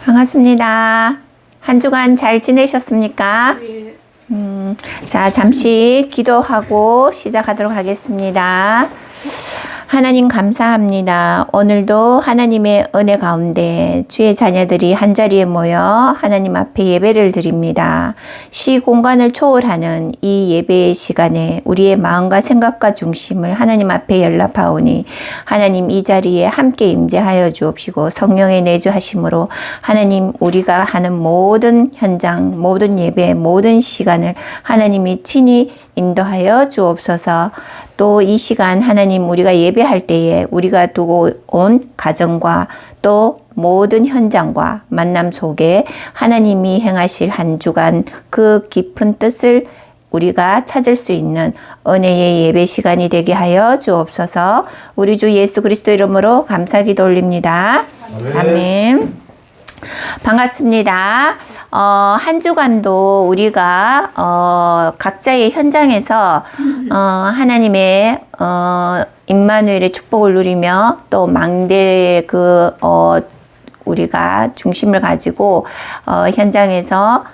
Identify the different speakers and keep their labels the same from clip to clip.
Speaker 1: 반갑습니다. 한 주간 잘 지내셨습니까?
Speaker 2: 예.
Speaker 1: 자, 잠시 기도하고 시작하도록 하겠습니다. 하나님 감사합니다. 오늘도 하나님의 은혜 가운데 주의 자녀들이 한자리에 모여 하나님 앞에 예배를 드립니다. 시 공간을 초월하는 이 예배의 시간에 우리의 마음과 생각과 중심을 하나님 앞에 연락하오니 하나님 이 자리에 함께 임재하여 주옵시고 성령의 내주하심으로 하나님 우리가 하는 모든 현장, 모든 예배, 모든 시간을 하나님이 친히 인도하여 주옵소서. 또 이 시간 하나님 우리가 예배할 때에 우리가 두고 온 가정과 또 모든 현장과 만남 속에 하나님이 행하실 한 주간 그 깊은 뜻을 우리가 찾을 수 있는 은혜의 예배 시간이 되게 하여 주옵소서. 우리 주 예수 그리스도 이름으로 감사기도 올립니다. 아멘. 반갑습니다. 한 주간도 우리가 각자의 현장에서 하나님의 임마누엘의 축복을 누리며 또 망대의 우리가 중심을 가지고 현장에서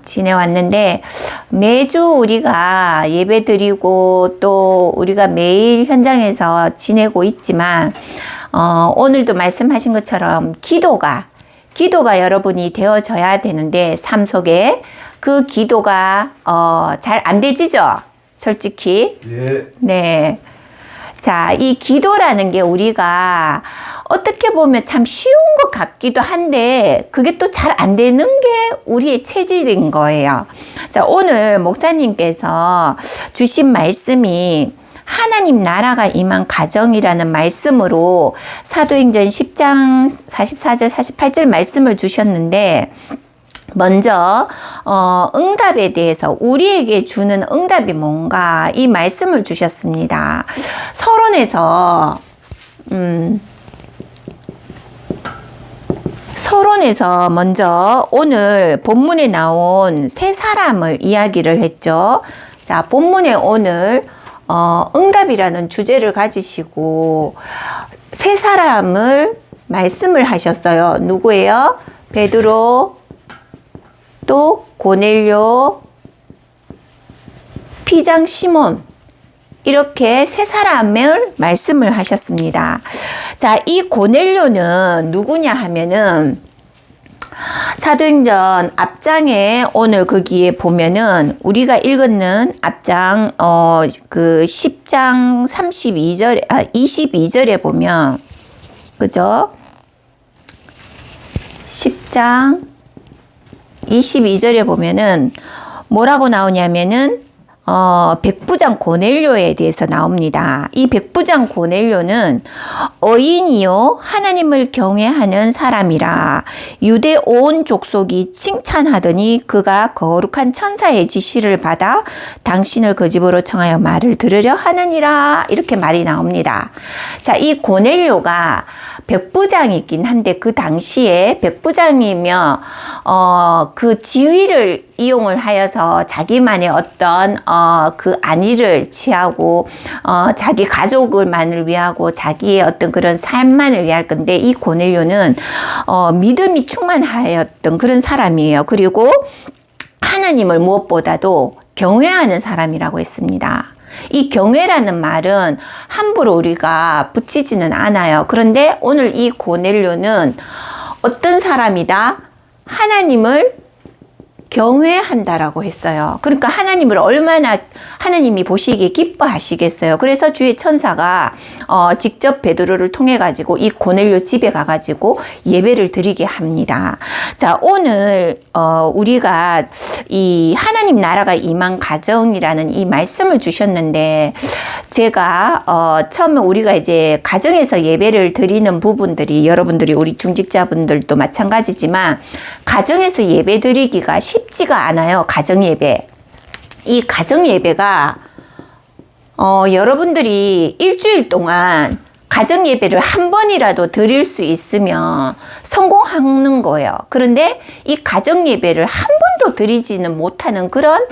Speaker 1: 지내왔는데 매주 우리가 예배드리고 또 우리가 매일 현장에서 지내고 있지만 오늘도 말씀하신 것처럼 기도가 여러분이 되어져야 되는데 삶 속에 그 기도가 잘 안 되지죠? 솔직히.
Speaker 2: 예.
Speaker 1: 네. 자, 이 기도라는 게 우리가 어떻게 보면 참 쉬운 것 같기도 한데 그게 또 잘 안 되는 게 우리의 체질인 거예요. 자, 오늘 목사님께서 주신 말씀이 하나님 나라가 임한 가정이라는 말씀으로 사도행전 10장 44절 48절 말씀을 주셨는데 먼저 응답에 대해서 우리에게 주는 응답이 뭔가 이 말씀을 주셨습니다. 서론에서 먼저 오늘 본문에 나온 세 사람을 이야기를 했죠. 자, 본문에 오늘 응답이라는 주제를 가지시고 세 사람을 말씀을 하셨어요. 누구예요? 베드로, 또 고넬료, 피장 시몬, 이렇게 세 사람을 말씀을 하셨습니다. 자, 이 고넬료는 누구냐 하면은 사도행전 앞장에 오늘 거기에 보면은 우리가 읽었는 앞장 그 10장 22절에 보면 그죠? 10장 22절에 보면은 뭐라고 나오냐면은 백부장 고넬료에 대해서 나옵니다. 이 백부장 고넬료는 어인이요 하나님을 경외하는 사람이라 유대 온 족속이 칭찬하더니 그가 거룩한 천사의 지시를 받아 당신을 그 집으로 청하여 말을 들으려 하느니라, 이렇게 말이 나옵니다. 자, 이 고넬료가 백부장이긴 한데 그 당시에 백부장이며 그 지위를 이용을 하여서 자기만의 어떤 그 안위를 취하고 자기 가족을만을 위하고 자기의 어떤 그런 삶만을 위할 건데 이 고넬료는 믿음이 충만하였던 그런 사람이에요. 그리고 하나님을 무엇보다도 경외하는 사람이라고 했습니다. 이 경외라는 말은 함부로 우리가 붙이지는 않아요. 그런데 오늘 이 고넬료는 어떤 사람이다? 하나님을 경외한다라고 했어요. 그러니까 하나님을 얼마나 하나님이 보시기에 기뻐하시겠어요. 그래서 주의 천사가 직접 베드로를 통해 가지고 이 고넬료 집에 가 가지고 예배를 드리게 합니다. 자, 오늘 우리가 이 하나님 나라가 임한 가정이라는 이 말씀을 주셨는데 제가 처음에 우리가 이제 가정에서 예배를 드리는 부분들이 여러분들이 우리 중직자분들도 마찬가지지만 가정에서 예배 드리기가 쉽지가 않아요. 가정 예배. 이 가정 예배가 여러분들이 일주일 동안 가정 예배를 한 번이라도 드릴 수 있으면 성공하는 거예요. 그런데 이 가정 예배를 한 번도 드리지는 못하는 그런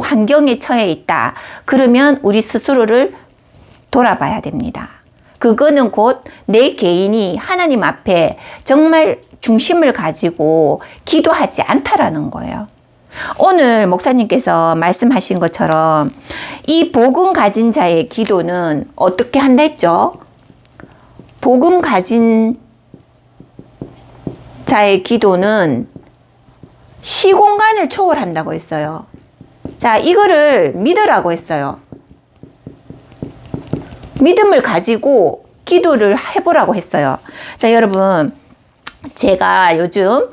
Speaker 1: 환경에 처해 있다. 그러면 우리 스스로를 돌아봐야 됩니다. 그거는 곧 내 개인이 하나님 앞에 정말 중심을 가지고 기도하지 않다라는 거예요. 오늘 목사님께서 말씀하신 것처럼 이 복음 가진 자의 기도는 어떻게 한다 했죠? 복음 가진 자의 기도는 시공간을 초월한다고 했어요. 자, 이거를 믿으라고 했어요. 믿음을 가지고 기도를 해보라고 했어요. 자, 여러분, 제가 요즘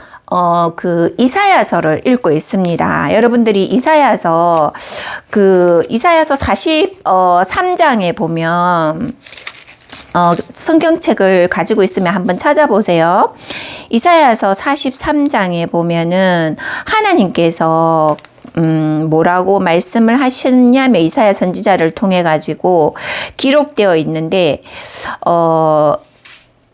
Speaker 1: 이사야서를 읽고 있습니다. 여러분들이 이사야서 43장에 보면, 성경책을 가지고 있으면 한번 찾아보세요. 이사야서 43장에 보면은 하나님께서 뭐라고 말씀을 하셨냐면 이사야 선지자를 통해 가지고 기록되어 있는데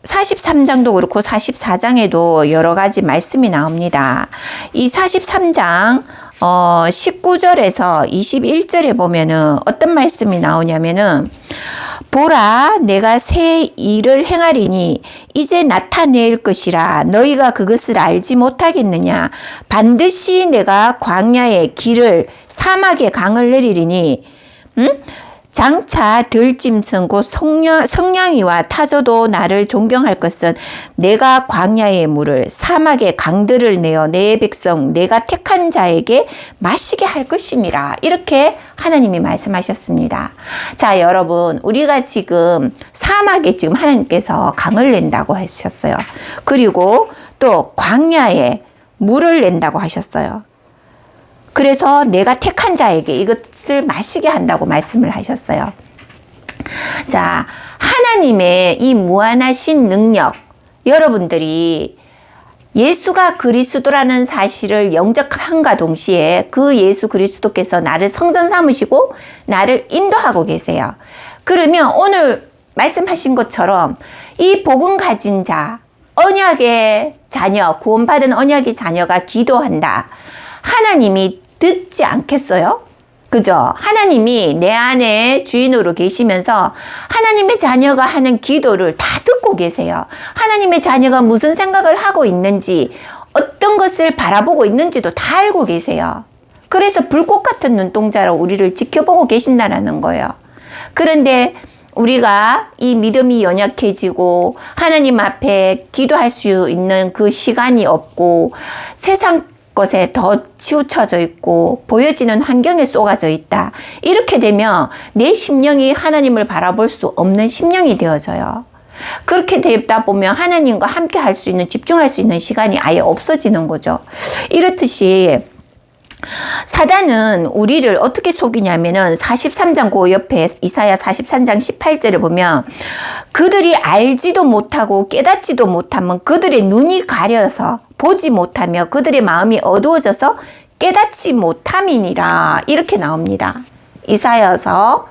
Speaker 1: 43장도 그렇고 44장에도 여러 가지 말씀이 나옵니다. 이 43장 19절에서 21절에 보면은 어떤 말씀이 나오냐면은 보라 내가 새 일을 행하리니 이제 나타낼 것이라 너희가 그것을 알지 못하겠느냐 반드시 내가 광야에 길을 사막에 강을 내리리니 장차 들짐승 곧 성냥이와 타조도 나를 존경할 것은 내가 광야의 물을 사막의 강들을 내어 내 백성 내가 택한 자에게 마시게 할 것임이라. 이렇게 하나님이 말씀하셨습니다. 자, 여러분, 우리가 지금 사막에 지금 하나님께서 강을 낸다고 하셨어요. 그리고 또 광야에 물을 낸다고 하셨어요. 그래서 내가 택한 자에게 이것을 마시게 한다고 말씀을 하셨어요. 자, 하나님의 이 무한하신 능력, 여러분들이 예수가 그리스도라는 사실을 영접함과 동시에 그 예수 그리스도께서 나를 성전 삼으시고 나를 인도하고 계세요. 그러면 오늘 말씀하신 것처럼 이 복음 가진 자, 언약의 자녀, 구원받은 언약의 자녀가 기도한다. 하나님이 듣지 않겠어요? 그죠? 하나님이 내 안에 주인으로 계시면서 하나님의 자녀가 하는 기도를 다 듣고 계세요. 하나님의 자녀가 무슨 생각을 하고 있는지, 어떤 것을 바라보고 있는지도 다 알고 계세요. 그래서 불꽃 같은 눈동자로 우리를 지켜보고 계신다는 거예요. 그런데 우리가 이 믿음이 연약해지고 하나님 앞에 기도할 수 있는 그 시간이 없고 세상 것에 더 치우쳐져 있고 보여지는 환경에 쏘가져 있다. 이렇게 되면 내 심령이 하나님을 바라볼 수 없는 심령이 되어져요. 그렇게 되다 보면 하나님과 함께 할 수 있는, 집중할 수 있는 시간이 아예 없어지는 거죠. 이렇듯이 사단은 우리를 어떻게 속이냐면은 43장 그 옆에 이사야 43장 18절을 보면 그들이 알지도 못하고 깨닫지도 못하면 그들의 눈이 가려서 보지 못하며 그들의 마음이 어두워져서 깨닫지 못함이니라. 이렇게 나옵니다. 이사야서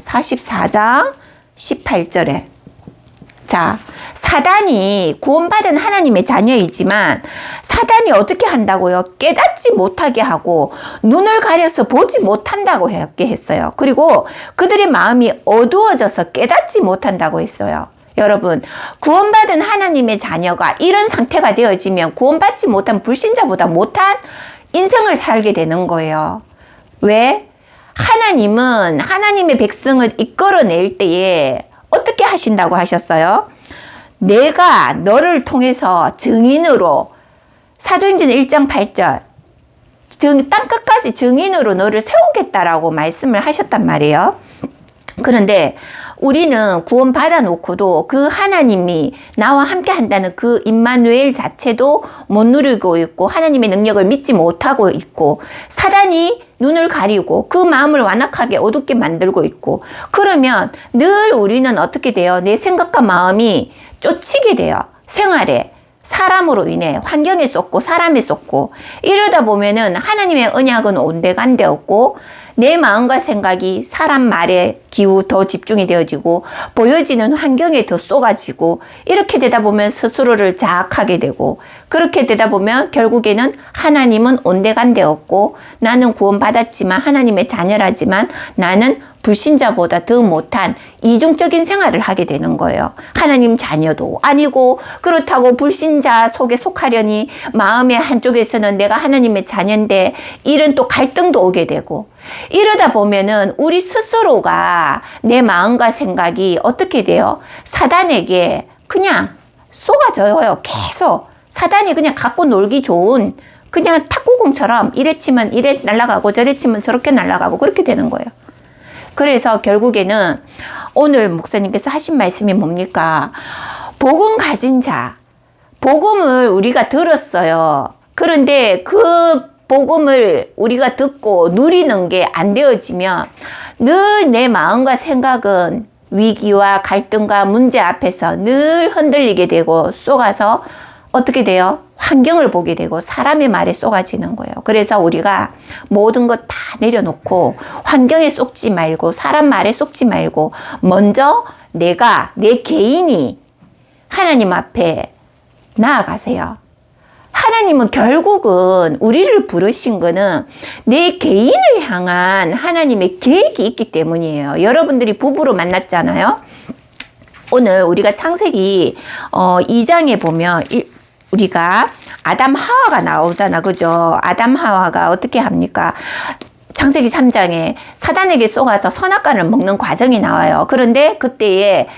Speaker 1: 44장 18절에. 자, 사단이 구원받은 하나님의 자녀이지만 사단이 어떻게 한다고요? 깨닫지 못하게 하고 눈을 가려서 보지 못한다고 했어요. 그리고 그들의 마음이 어두워져서 깨닫지 못한다고 했어요. 여러분, 구원받은 하나님의 자녀가 이런 상태가 되어지면 구원받지 못한 불신자보다 못한 인생을 살게 되는 거예요. 왜? 하나님은 하나님의 백성을 이끌어낼 때에 어떻게 하신다고 하셨어요? 내가 너를 통해서 증인으로, 사도행전 1장 8절, 땅끝까지 증인으로 너를 세우겠다라고 말씀을 하셨단 말이에요. 그런데 우리는 구원 받아놓고도 그 하나님이 나와 함께 한다는 그 임마누엘 자체도 못 누리고 있고 하나님의 능력을 믿지 못하고 있고 사단이 눈을 가리고 그 마음을 완악하게 어둡게 만들고 있고 그러면 늘 우리는 어떻게 돼요? 내 생각과 마음이 쫓이게 돼요. 생활에. 사람으로 인해 환경에 쏟고 사람에 쏟고 이러다 보면은 하나님의 언약은 온데간데 없고 내 마음과 생각이 사람 말에 기우 더 집중이 되어지고 보여지는 환경에 더 쏟아지고 이렇게 되다 보면 스스로를 자학하게 되고 그렇게 되다 보면 결국에는 하나님은 온데간데 없고 나는 구원받았지만 하나님의 자녀라지만 나는 불신자보다 더 못한 이중적인 생활을 하게 되는 거예요. 하나님 자녀도 아니고 그렇다고 불신자 속에 속하려니 마음의 한쪽에서는 내가 하나님의 자녀인데 이런 또 갈등도 오게 되고 이러다 보면은 우리 스스로가 내 마음과 생각이 어떻게 돼요? 사단에게 그냥 쏘아져요. 계속 사단이 그냥 갖고 놀기 좋은 그냥 탁구공처럼 이래 치면 이래 날아가고 저래 치면 저렇게 날아가고 그렇게 되는 거예요. 그래서 결국에는 오늘 목사님께서 하신 말씀이 뭡니까? 복음 가진 자, 복음을 우리가 들었어요. 그런데 그 복음을 우리가 듣고 누리는 게 안 되어지면 늘 내 마음과 생각은 위기와 갈등과 문제 앞에서 늘 흔들리게 되고 쏘가서 어떻게 돼요? 환경을 보게 되고 사람의 말에 쏘가지는 거예요. 그래서 우리가 모든 것 다 내려놓고 환경에 속지 말고 사람 말에 속지 말고 먼저 내 개인이 하나님 앞에 나아가세요. 하나님은 결국은 우리를 부르신 거는 내 개인을 향한 하나님의 계획이 있기 때문이에요. 여러분들이 부부로 만났잖아요. 오늘 우리가 창세기 2장에 보면 우리가 아담 하와가 나오잖아. 그죠? 아담 하와가 어떻게 합니까? 창세기 3장에 사단에게 쏘가서 선악과를 먹는 과정이 나와요. 그런데 그때에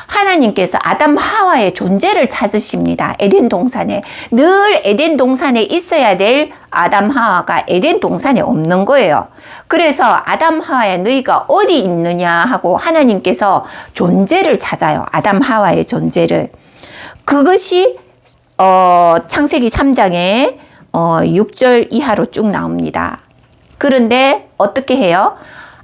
Speaker 1: 하나님께서 아담 하와의 존재를 찾으십니다. 에덴 동산에. 늘 에덴 동산에 있어야 될 아담 하와가 에덴 동산에 없는 거예요. 그래서 아담 하와야 너희가 어디 있느냐 하고 하나님께서 존재를 찾아요. 아담 하와의 존재를. 그것이 창세기 3장에 6절 이하로 쭉 나옵니다. 그런데 어떻게 해요?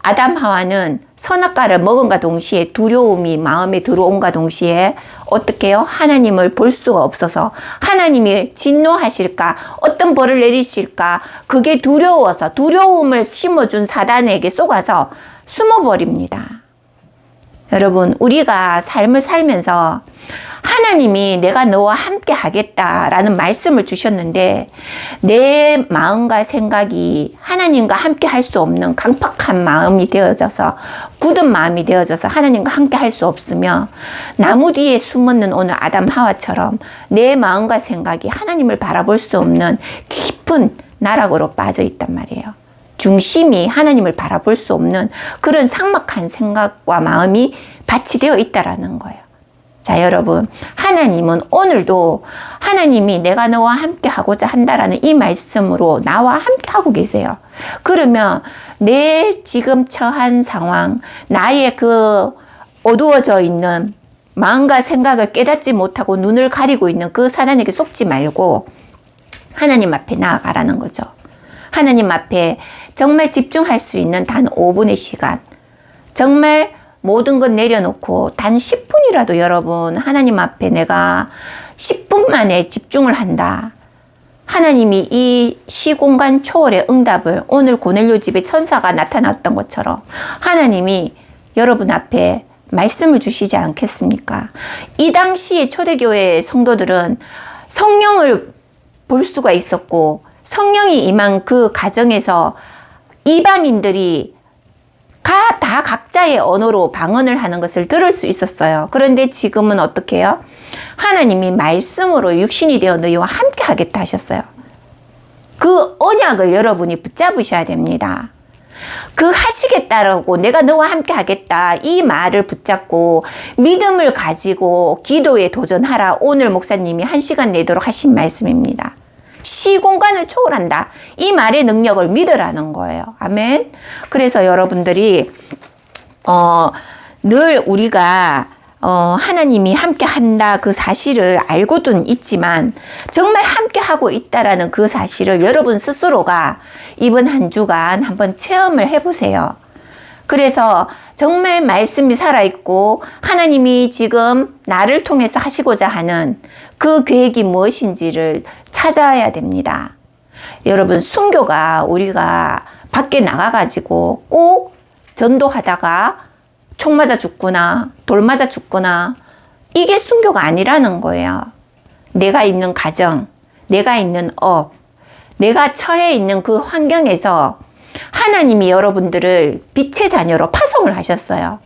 Speaker 1: 아담 하와는 선악과를 먹은과 동시에 두려움이 마음에 들어온과 동시에 어떻게 해요? 하나님을 볼 수가 없어서 하나님이 진노하실까? 어떤 벌을 내리실까? 그게 두려워서 두려움을 심어준 사단에게 쏘가서 숨어버립니다. 여러분, 우리가 삶을 살면서 하나님이 내가 너와 함께 하겠다라는 말씀을 주셨는데 내 마음과 생각이 하나님과 함께 할 수 없는 강팍한 마음이 되어져서 굳은 마음이 되어져서 하나님과 함께 할 수 없으며 나무 뒤에 숨었는 오늘 아담 하와처럼 내 마음과 생각이 하나님을 바라볼 수 없는 깊은 나락으로 빠져 있단 말이에요. 중심이 하나님을 바라볼 수 없는 그런 삭막한 생각과 마음이 받치되어 있다라는 거예요. 자, 여러분, 하나님은 오늘도 하나님이 내가 너와 함께 하고자 한다라는 이 말씀으로 나와 함께 하고 계세요. 그러면 내 지금 처한 상황, 나의 그 어두워져 있는 마음과 생각을 깨닫지 못하고 눈을 가리고 있는 그 사단에게 속지 말고 하나님 앞에 나아가라는 거죠. 하나님 앞에 정말 집중할 수 있는 단 5분의 시간, 정말 모든 것 내려놓고 단 10분이라도 여러분 하나님 앞에 내가 10분 만에 집중을 한다. 하나님이 이 시공간 초월의 응답을 오늘 고넬료 집에 천사가 나타났던 것처럼 하나님이 여러분 앞에 말씀을 주시지 않겠습니까? 이 당시에 초대교회 성도들은 성령을 볼 수가 있었고 성령이 임한 그 가정에서 이방인들이 다 각자의 언어로 방언을 하는 것을 들을 수 있었어요. 그런데 지금은 어떻게 해요? 하나님이 말씀으로 육신이 되어 너희와 함께 하겠다 하셨어요. 그 언약을 여러분이 붙잡으셔야 됩니다. 그 하시겠다라고 내가 너와 함께 하겠다 이 말을 붙잡고 믿음을 가지고 기도에 도전하라. 오늘 목사님이 1시간 내도록 하신 말씀입니다. 시공간을 초월한다. 이 말의 능력을 믿으라는 거예요. 아멘. 그래서 여러분들이 늘 우리가 하나님이 함께 한다 그 사실을 알고는 있지만 정말 함께 하고 있다라는 그 사실을 여러분 스스로가 이번 한 주간 한번 체험을 해보세요. 그래서 정말 말씀이 살아있고 하나님이 지금 나를 통해서 하시고자 하는 그 계획이 무엇인지를 찾아야 됩니다. 여러분, 순교가 우리가 밖에 나가가지고 꼭 전도하다가 총 맞아 죽거나 돌 맞아 죽거나 이게 순교가 아니라는 거예요. 내가 있는 가정, 내가 있는 업, 내가 처해 있는 그 환경에서 하나님이 여러분들을 빛의 자녀로 파송을 하셨어요.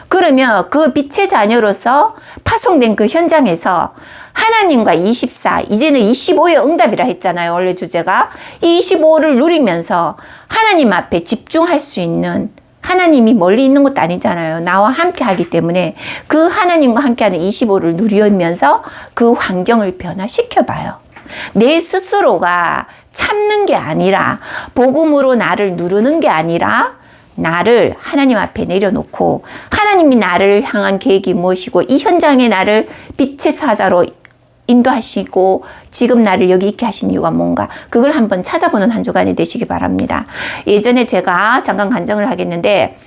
Speaker 1: 그러면 그 빛의 자녀로서 파송된 그 현장에서 하나님과 24, 이제는 25의 응답이라 했잖아요. 원래 주제가. 이 25를 누리면서 하나님 앞에 집중할 수 있는, 하나님이 멀리 있는 것도 아니잖아요. 나와 함께 하기 때문에 그 하나님과 함께하는 25를 누리면서 그 환경을 변화시켜 봐요. 내 스스로가 참는 게 아니라, 복음으로 나를 누르는 게 아니라 나를 하나님 앞에 내려놓고 하나님이 나를 향한 계획이 무엇이고 이 현장에 나를 빛의 사자로 인도하시고 지금 나를 여기 있게 하신 이유가 뭔가, 그걸 한번 찾아보는 한 주간이 되시기 바랍니다. 예전에 제가 잠깐 간증을 하겠는데,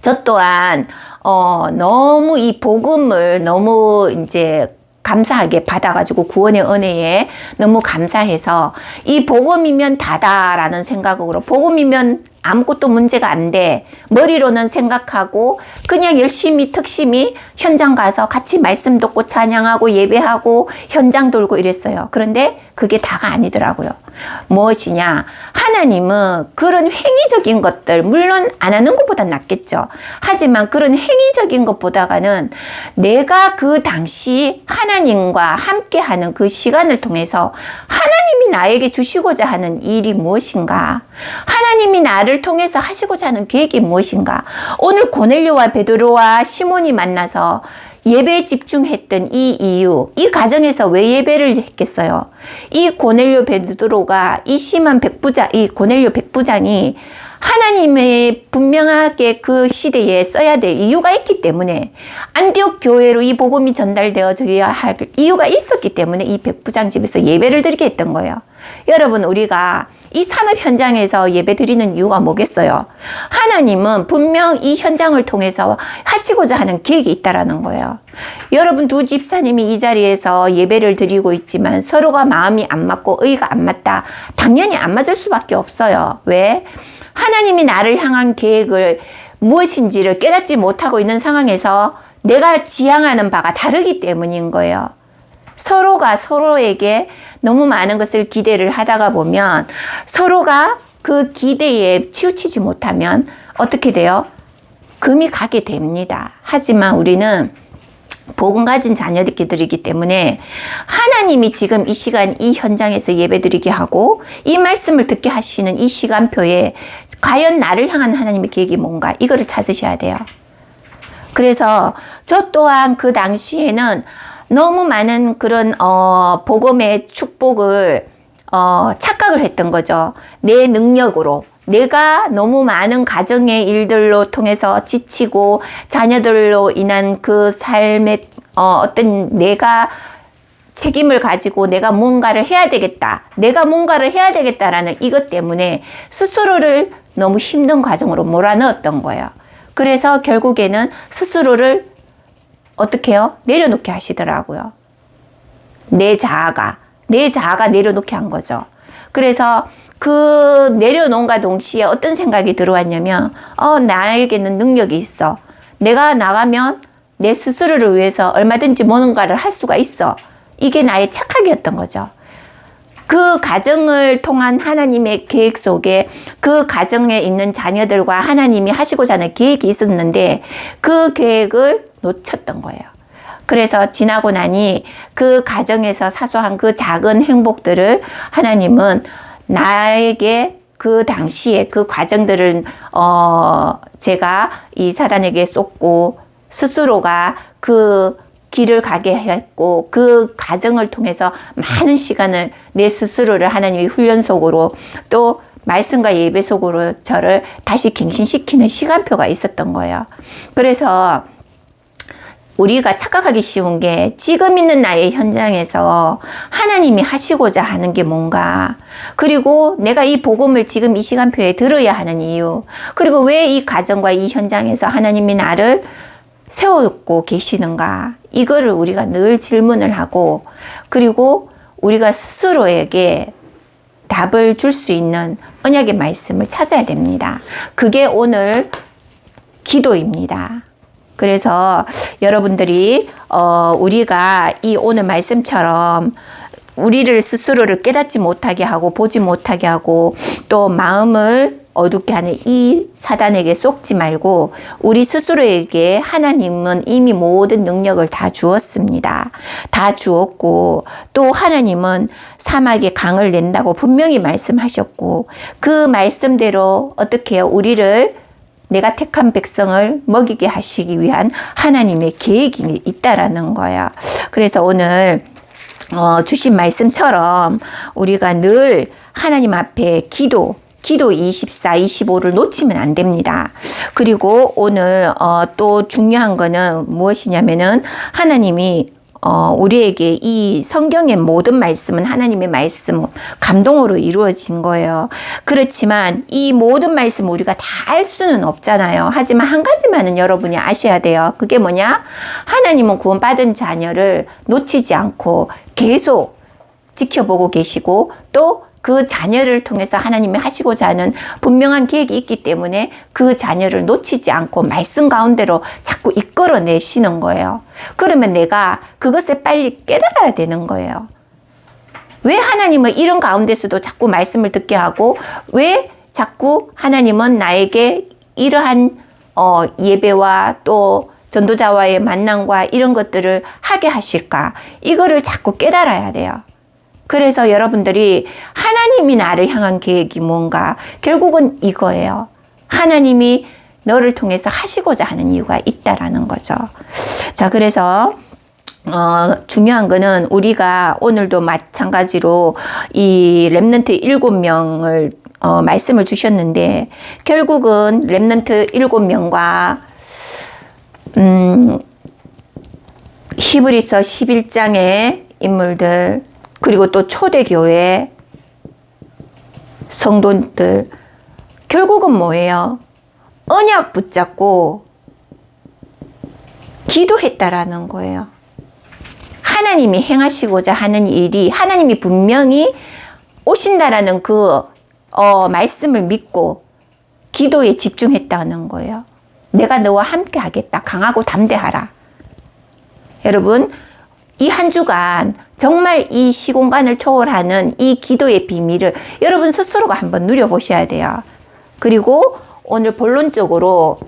Speaker 1: 저 또한 너무 이 복음을 너무 이제 감사하게 받아가지고 구원의 은혜에 너무 감사해서 이 복음이면 다다라는 생각으로, 복음이면 아무것도 문제가 안 돼, 머리로는 생각하고 그냥 열심히 특심히 현장 가서 같이 말씀 듣고 찬양하고 예배하고 현장 돌고 이랬어요. 그런데 그게 다가 아니더라고요. 무엇이냐, 하나님은 그런 행위적인 것들, 물론 안 하는 것보다 낫겠죠. 하지만 그런 행위적인 것보다는 내가 그 당시 하나님과 함께하는 그 시간을 통해서 하나님이 나에게 주시고자 하는 일이 무엇인가, 하나님이 나를 통해서 하시고자 하는 계획이 무엇인가. 오늘 고넬료와 베드로와 시몬이 만나서 예배에 집중했던 이 이유, 이 가정에서 왜 예배를 했겠어요? 이 고넬료 베드로가 이 심한 백부장, 이 고넬료 백부장이 하나님의 분명하게 그 시대에 써야 될 이유가 있기 때문에, 안디옥 교회로 이 복음이 전달되어져야 할 이유가 있었기 때문에 이 백부장 집에서 예배를 드리게 했던 거예요. 여러분, 우리가 이 산업 현장에서 예배 드리는 이유가 뭐겠어요? 하나님은 분명 이 현장을 통해서 하시고자 하는 계획이 있다라는 거예요. 여러분, 두 집사님이 이 자리에서 예배를 드리고 있지만 서로가 마음이 안 맞고 의가 안 맞다. 당연히 안 맞을 수밖에 없어요. 왜? 하나님이 나를 향한 계획을 무엇인지를 깨닫지 못하고 있는 상황에서 내가 지향하는 바가 다르기 때문인 거예요. 서로가 서로에게 너무 많은 것을 기대를 하다가 보면 서로가 그 기대에 치우치지 못하면 어떻게 돼요? 금이 가게 됩니다. 하지만 우리는 복음 가진 자녀들이기 때문에 하나님이 지금 이 시간 이 현장에서 예배드리게 하고 이 말씀을 듣게 하시는 이 시간표에 과연 나를 향한 하나님의 계획이 뭔가, 이거를 찾으셔야 돼요. 그래서 저 또한 그 당시에는 너무 많은 그런 복음의 축복을 착각을 했던 거죠. 내 능력으로. 내가 너무 많은 가정의 일들로 통해서 지치고 자녀들로 인한 그 삶의 어떤 내가 책임을 가지고 내가 뭔가를 해야 되겠다. 내가 뭔가를 해야 되겠다라는 이것 때문에 스스로를 너무 힘든 과정으로 몰아넣었던 거예요. 그래서 결국에는 스스로를 어떻게 해요? 내려놓게 하시더라고요. 내 자아가 내려놓게 한 거죠. 그래서 그 내려놓은과 동시에 어떤 생각이 들어왔냐면, 나에게는 능력이 있어. 내가 나가면 내 스스로를 위해서 얼마든지 뭔가를 할 수가 있어. 이게 나의 착각이었던 거죠. 그 가정을 통한 하나님의 계획 속에 그 가정에 있는 자녀들과 하나님이 하시고자 하는 계획이 있었는데 그 계획을 놓쳤던 거예요. 그래서 지나고 나니 그 가정에서 사소한 그 작은 행복들을 하나님은 나에게 그 당시에 그 과정들을 제가 이 사단에게 쏟고 스스로가 그 길을 가게 했고 그 과정을 통해서 많은 시간을 내 스스로를 하나님의 훈련 속으로 또 말씀과 예배 속으로 저를 다시 갱신시키는 시간표가 있었던 거예요. 그래서 우리가 착각하기 쉬운 게 지금 있는 나의 현장에서 하나님이 하시고자 하는 게 뭔가, 그리고 내가 이 복음을 지금 이 시간표에 들어야 하는 이유, 그리고 왜 이 가정과 이 현장에서 하나님이 나를 세우고 계시는가, 이거를 우리가 늘 질문을 하고, 그리고 우리가 스스로에게 답을 줄 수 있는 언약의 말씀을 찾아야 됩니다. 그게 오늘 기도입니다. 그래서 여러분들이 우리가 이 오늘 말씀처럼 우리를 스스로를 깨닫지 못하게 하고 보지 못하게 하고 또 마음을 어둡게 하는 이 사단에게 속지 말고 우리 스스로에게 하나님은 이미 모든 능력을 다 주었습니다. 다 주었고 또 하나님은 사막에 강을 낸다고 분명히 말씀하셨고 그 말씀대로 어떻게 해요? 우리를 내가 택한 백성을 먹이게 하시기 위한 하나님의 계획이 있다라는 거야. 그래서 오늘 주신 말씀처럼 우리가 늘 하나님 앞에 기도 24, 25를 놓치면 안 됩니다. 그리고 오늘 또 중요한 거는 무엇이냐면은 하나님이 우리에게 이 성경의 모든 말씀은 하나님의 말씀, 감동으로 이루어진 거예요. 그렇지만 이 모든 말씀 우리가 다 알 수는 없잖아요. 하지만 한 가지만은 여러분이 아셔야 돼요. 그게 뭐냐? 하나님은 구원받은 자녀를 놓치지 않고 계속 지켜보고 계시고 또 그 자녀를 통해서 하나님이 하시고자 하는 분명한 계획이 있기 때문에 그 자녀를 놓치지 않고 말씀 가운데로 자꾸 이끌어내시는 거예요. 그러면 내가 그것을 빨리 깨달아야 되는 거예요. 왜 하나님은 이런 가운데서도 자꾸 말씀을 듣게 하고 왜 자꾸 하나님은 나에게 이러한 예배와 또 전도자와의 만남과 이런 것들을 하게 하실까? 이거를 자꾸 깨달아야 돼요. 그래서 여러분들이 하나님이 나를 향한 계획이 뭔가 결국은 이거예요. 하나님이 너를 통해서 하시고자 하는 이유가 있다라는 거죠. 자, 그래서 중요한 거는 우리가 오늘도 마찬가지로 이 렘넌트 7명을 말씀을 주셨는데 결국은 렘넌트 7명과 히브리서 11장의 인물들 그리고 또 초대교회 성도들 결국은 뭐예요? 언약 붙잡고 기도했다라는 거예요. 하나님이 행하시고자 하는 일이 하나님이 분명히 오신다라는 그 말씀을 믿고 기도에 집중했다는 거예요. 내가 너와 함께 하겠다. 강하고 담대하라. 여러분 이 한 주간 정말 이 시공간을 초월하는 이 기도의 비밀을 여러분 스스로가 한번 누려보셔야 돼요. 그리고 오늘 본론적으로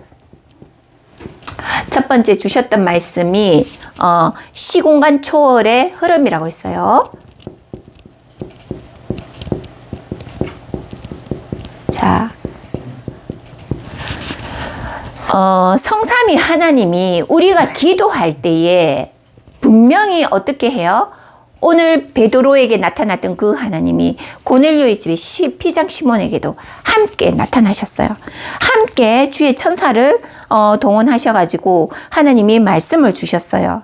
Speaker 1: 첫 번째 주셨던 말씀이 시공간 초월의 흐름이라고 했어요. 자, 성삼위 하나님이 우리가 기도할 때에 분명히 어떻게 해요? 오늘 베드로에게 나타났던 그 하나님이 고넬료의 집에 피장 시몬에게도 함께 나타나셨어요. 함께 주의 천사를 동원하셔가지고 하나님이 말씀을 주셨어요.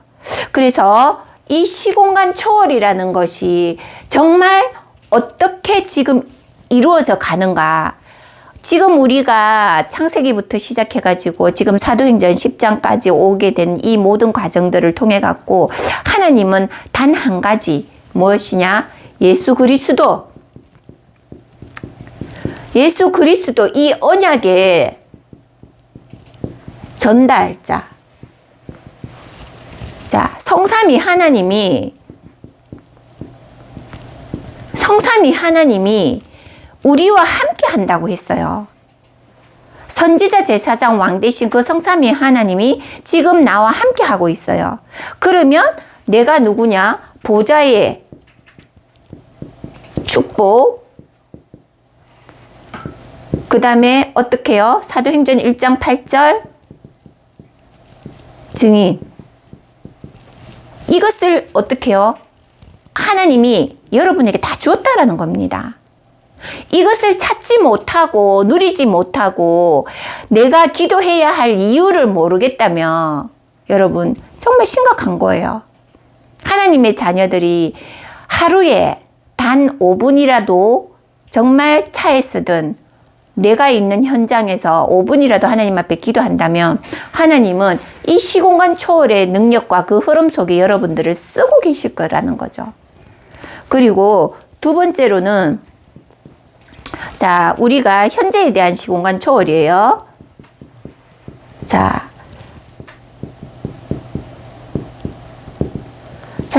Speaker 1: 그래서 이 시공간 초월이라는 것이 정말 어떻게 지금 이루어져 가는가. 지금 우리가 창세기부터 시작해가지고 지금 사도행전 10장까지 오게 된 이 모든 과정들을 통해 갖고 하나님은 단 한 가지 무엇이냐? 예수 그리스도 이 언약의 전달자. 자, 성삼위 하나님이 우리와 함께 한다고 했어요. 선지자 제사장 왕 대신 그 성삼위 하나님이 지금 나와 함께 하고 있어요. 그러면 내가 누구냐? 보좌의 축복. 그 다음에 어떻게 해요? 사도행전 1장 8절 증인. 이것을 어떻게 해요? 하나님이 여러분에게 다 주었다라는 겁니다. 이것을 찾지 못하고 누리지 못하고 내가 기도해야 할 이유를 모르겠다면 여러분 정말 심각한 거예요. 하나님의 자녀들이 하루에 단 5분이라도 정말 차에서든 내가 있는 현장에서 5분이라도 하나님 앞에 기도한다면 하나님은 이 시공간 초월의 능력과 그 흐름 속에 여러분들을 쓰고 계실 거라는 거죠. 그리고 두 번째로는 자, 우리가 현재에 대한 시공간 초월이에요. 자,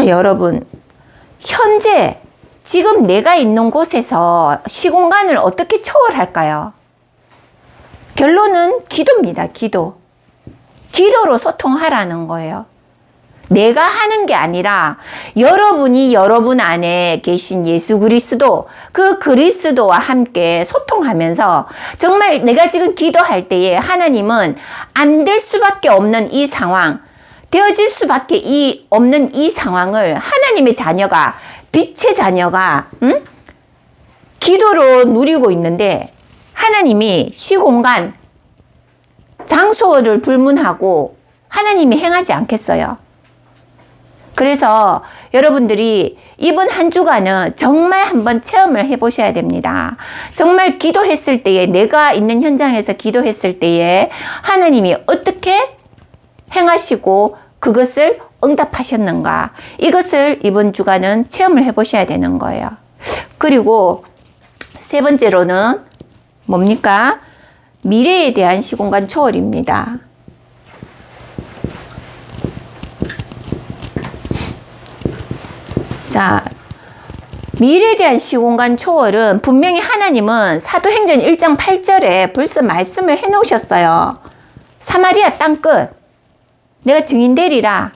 Speaker 1: 여러분, 현재 지금 내가 있는 곳에서 시공간을 어떻게 초월할까요? 결론은 기도입니다. 기도로 소통하라는 거예요. 내가 하는 게 아니라 여러분이 여러분 안에 계신 예수 그리스도, 그 그리스도와 함께 소통하면서 정말 내가 지금 기도할 때에 하나님은 안 될 수밖에 없는 이 상황, 되어질 수밖에 없는 이 상황을 하나님의 자녀가, 빛의 자녀가 기도로 누리고 있는데 하나님이 시공간, 장소를 불문하고 하나님이 행하지 않겠어요. 그래서 여러분들이 이번 한 주간은 정말 한번 체험을 해보셔야 됩니다. 정말 기도했을 때에, 내가 있는 현장에서 기도했을 때에 하나님이 어떻게 행하시고 그것을 응답하셨는가, 이것을 이번 주간은 체험을 해보셔야 되는 거예요. 그리고 세 번째로는 뭡니까? 미래에 대한 시공간 초월입니다. 자, 미래에 대한 시공간 초월은 분명히 하나님은 사도행전 1장 8절에 벌써 말씀을 해놓으셨어요. 사마리아 땅끝 내가 증인 되리라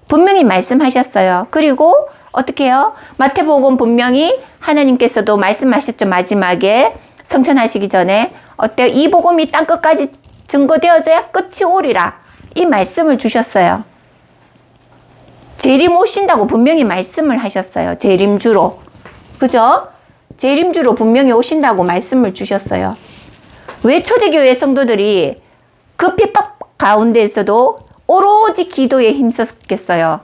Speaker 1: 분명히 말씀하셨어요. 그리고 어떻게 해요? 마태복음 분명히 하나님께서도 말씀하셨죠. 마지막에 성천하시기 전에 어때요? 이 복음이 땅끝까지 증거되어져야 끝이 오리라, 이 말씀을 주셨어요. 재림 오신다고 분명히 말씀을 하셨어요. 재림주로. 그죠? 재림주로 분명히 오신다고 말씀을 주셨어요. 왜 초대교회 성도들이 그 핍박 가운데에서도 오로지 기도에 힘썼겠어요?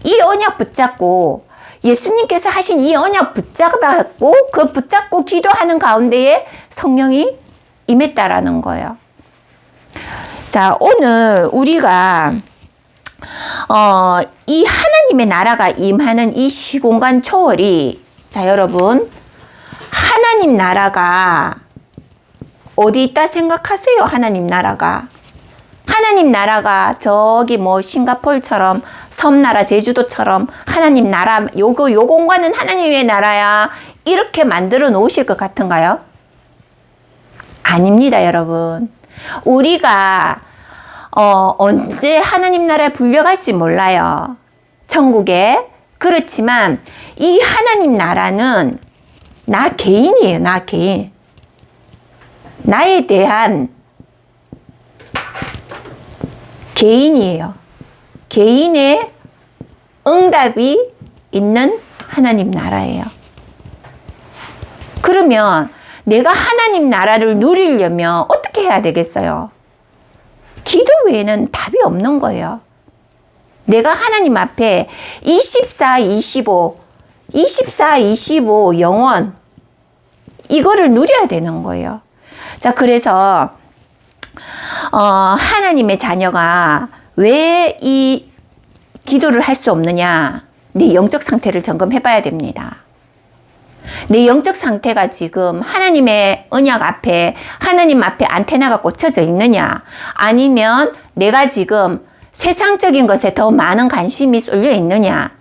Speaker 1: 이 언약 붙잡고, 예수님께서 하신 이 언약 붙잡고, 그 붙잡고 기도하는 가운데에 성령이 임했다라는 거예요. 자, 오늘 우리가 이 하나님의 나라가 임하는 이 시공간 초월이, 자, 여러분, 하나님 나라가 어디 있다 생각하세요? 하나님 나라가 저기 뭐 싱가포르처럼, 섬나라 제주도처럼 하나님 나라, 요 공간은 하나님의 나라야, 이렇게 만들어 놓으실 것 같은가요? 아닙니다, 여러분. 우리가 언제 하나님 나라에 불려갈지 몰라요. 천국에. 그렇지만 이 하나님 나라는 나 개인이에요. 나 개인. 나에 대한 개인이에요. 개인의 응답이 있는 하나님 나라예요. 그러면 내가 하나님 나라를 누리려면 어떻게 해야 되겠어요? 기도 외에는 답이 없는 거예요. 내가 하나님 앞에 24, 25 영원, 이거를 누려야 되는 거예요. 자, 그래서 하나님의 자녀가 왜 이 기도를 할 수 없느냐? 내 영적 상태를 점검해 봐야 됩니다. 내 영적 상태가 지금 하나님의 언약 앞에, 하나님 앞에 안테나가 꽂혀져 있느냐? 아니면 내가 지금 세상적인 것에 더 많은 관심이 쏠려 있느냐?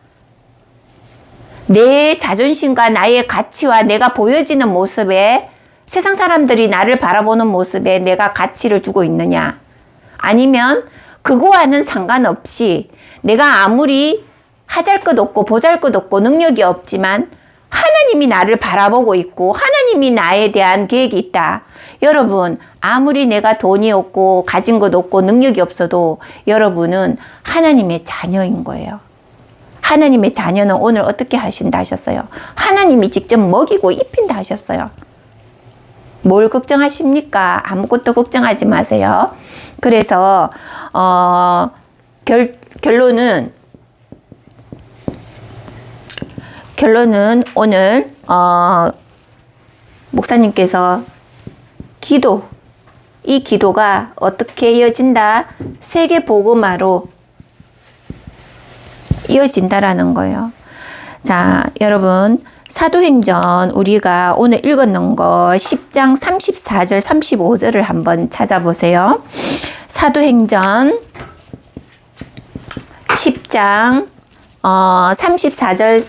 Speaker 1: 내 자존심과 나의 가치와 내가 보여지는 모습에, 세상 사람들이 나를 바라보는 모습에 내가 가치를 두고 있느냐? 아니면 그거와는 상관없이 내가 아무리 하잘것없고 보잘것없고 능력이 없지만 하나님이 나를 바라보고 있고 하나님이 나에 대한 계획이 있다. 여러분, 아무리 내가 돈이 없고 가진 것 없고 능력이 없어도 여러분은 하나님의 자녀인 거예요. 하나님의 자녀는 오늘 어떻게 하신다 하셨어요? 하나님이 직접 먹이고 입힌다 하셨어요. 뭘 걱정하십니까? 아무것도 걱정하지 마세요. 그래서 결론은 오늘 목사님께서 이 기도가 어떻게 이어진다? 세계 복음화로 이어진다라는 거예요. 자, 여러분, 사도행전 우리가 오늘 읽었는 거 10장 34절 35절을 한번 찾아보세요. 사도행전 10장 34절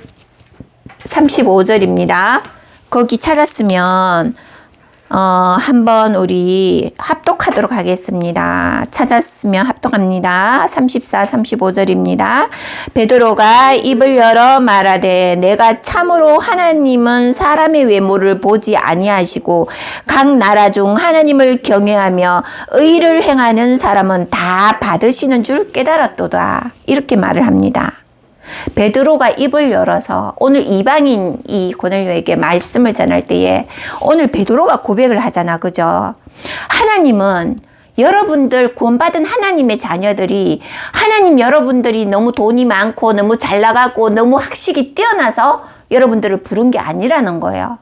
Speaker 1: 35절입니다. 거기 찾았으면 한번 우리 합독하도록 하겠습니다. 찾았으면 합독합니다. 34, 35절입니다. 베드로가 입을 열어 말하되 내가 참으로 하나님은 사람의 외모를 보지 아니하시고 각 나라 중 하나님을 경외하며 의를 행하는 사람은 다 받으시는 줄 깨달았도다. 이렇게 말을 합니다. 베드로가 입을 열어서 오늘 이방인 이 고넬료에게 말씀을 전할 때에 오늘 베드로가 고백을 하잖아. 그죠? 하나님은 여러분들 구원받은 하나님의 자녀들이 하나님 여러분들이 너무 돈이 많고 너무 잘 나가고 너무 학식이 뛰어나서 여러분들을 부른 게 아니라는 거예요.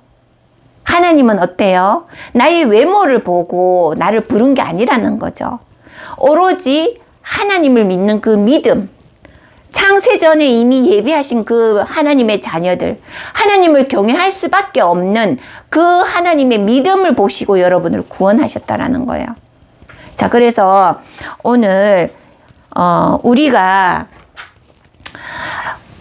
Speaker 1: 하나님은 어때요? 나의 외모를 보고 나를 부른 게 아니라는 거죠. 오로지 하나님을 믿는 그 믿음, 창세전에 이미 예비하신 그 하나님의 자녀들, 하나님을 경외할 수밖에 없는 그 하나님의 믿음을 보시고 여러분을 구원하셨다라는 거예요. 자, 그래서 오늘 우리가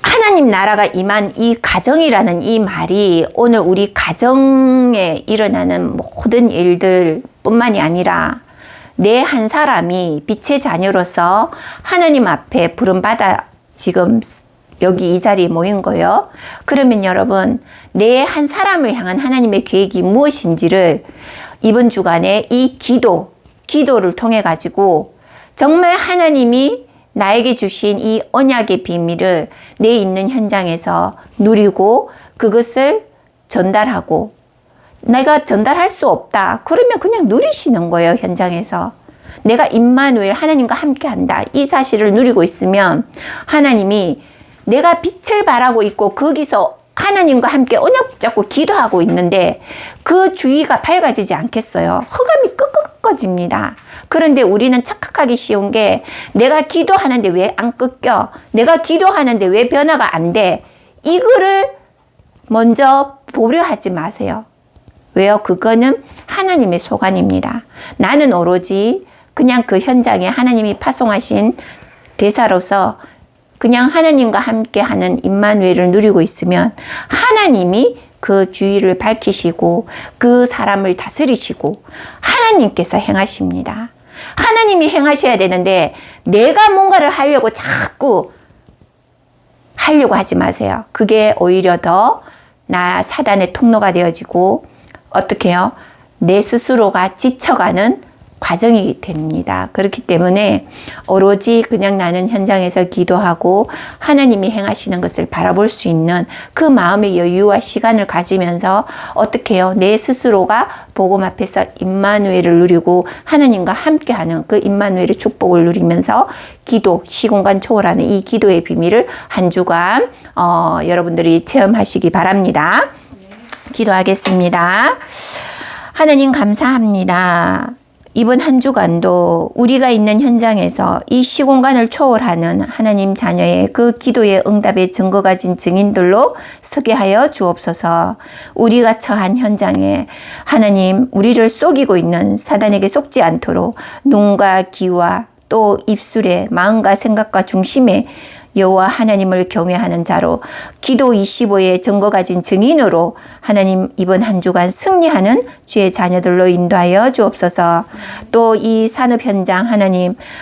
Speaker 1: 하나님 나라가 임한 이 가정이라는 이 말이 오늘 우리 가정에 일어나는 모든 일들 뿐만이 아니라 내 한 사람이 빛의 자녀로서 하나님 앞에 부름받아 지금 여기 이 자리에 모인 거예요. 그러면 여러분, 내 한 사람을 향한 하나님의 계획이 무엇인지를 이번 주간에 이 기도를 통해 가지고 정말 하나님이 나에게 주신 이 언약의 비밀을 내 있는 현장에서 누리고 그것을 전달하고, 내가 전달할 수 없다. 그러면 그냥 누리시는 거예요, 현장에서. 내가 임마누엘 하나님과 함께 한다. 이 사실을 누리고 있으면 하나님이 내가 빛을 발하고 있고 거기서 하나님과 함께 언약 잡고 기도하고 있는데 그 주위가 밝아지지 않겠어요. 흑암이 끄끄꺼집니다. 그런데 우리는 착각하기 쉬운 게 내가 기도하는데 왜 안 끄껴? 내가 기도하는데 왜 변화가 안 돼? 이거를 먼저 보려 하지 마세요. 왜요? 그거는 하나님의 소관입니다. 나는 오로지 그냥 그 현장에 하나님이 파송하신 대사로서 그냥 하나님과 함께하는 임마누엘을 누리고 있으면 하나님이 그 주위를 밝히시고 그 사람을 다스리시고 하나님께서 행하십니다. 하나님이 행하셔야 되는데 내가 뭔가를 하려고 자꾸 하려고 하지 마세요. 그게 오히려 더 나 사단의 통로가 되어지고 어떻게 해요? 내 스스로가 지쳐가는 과정이 됩니다. 그렇기 때문에 오로지 그냥 나는 현장에서 기도하고 하나님이 행하시는 것을 바라볼 수 있는 그 마음의 여유와 시간을 가지면서 어떻게 해요? 내 스스로가 복음 앞에서 임마누엘을 누리고 하나님과 함께하는 그 임마누엘의 축복을 누리면서 기도, 시공간 초월하는 이 기도의 비밀을 한 주간 여러분들이 체험하시기 바랍니다. 기도하겠습니다. 하나님 감사합니다. 이번 한 주간도 우리가 있는 현장에서 이 시공간을 초월하는 하나님 자녀의 그 기도의 응답의 증거 가진 증인들로 서게 하여 주옵소서. 우리가 처한 현장에 하나님 우리를 속이고 있는 사단에게 속지 않도록 눈과 귀와 또 입술에 마음과 생각과 중심에 여호와 하나님을 경외하는 자로 기도 25의 증거 가진 증인으로 하나님 이번 한 주간 승리하는 주의 자녀들로 인도하여 주옵소서. 또 이 산업 현장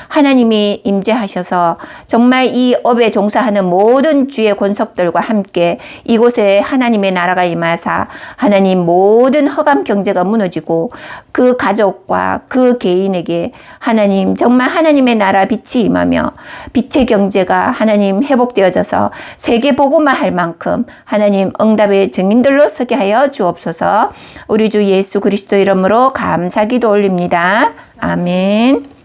Speaker 1: 하나님이 임재하셔서 정말 이 업에 종사하는 모든 주의 권속들과 함께 이곳에 하나님의 나라가 임하사 하나님 모든 허감 경제가 무너지고 그 가족과 그 개인에게 하나님 정말 하나님의 나라 빛이 임하며 빛의 경제가 하나님 회복되어져서 세계 복음화 할 만큼 하나님 응답의 증인들로 서게 하여 주옵소서. 우리 주 예수 그리스도 이름으로 감사기도 올립니다. 아멘.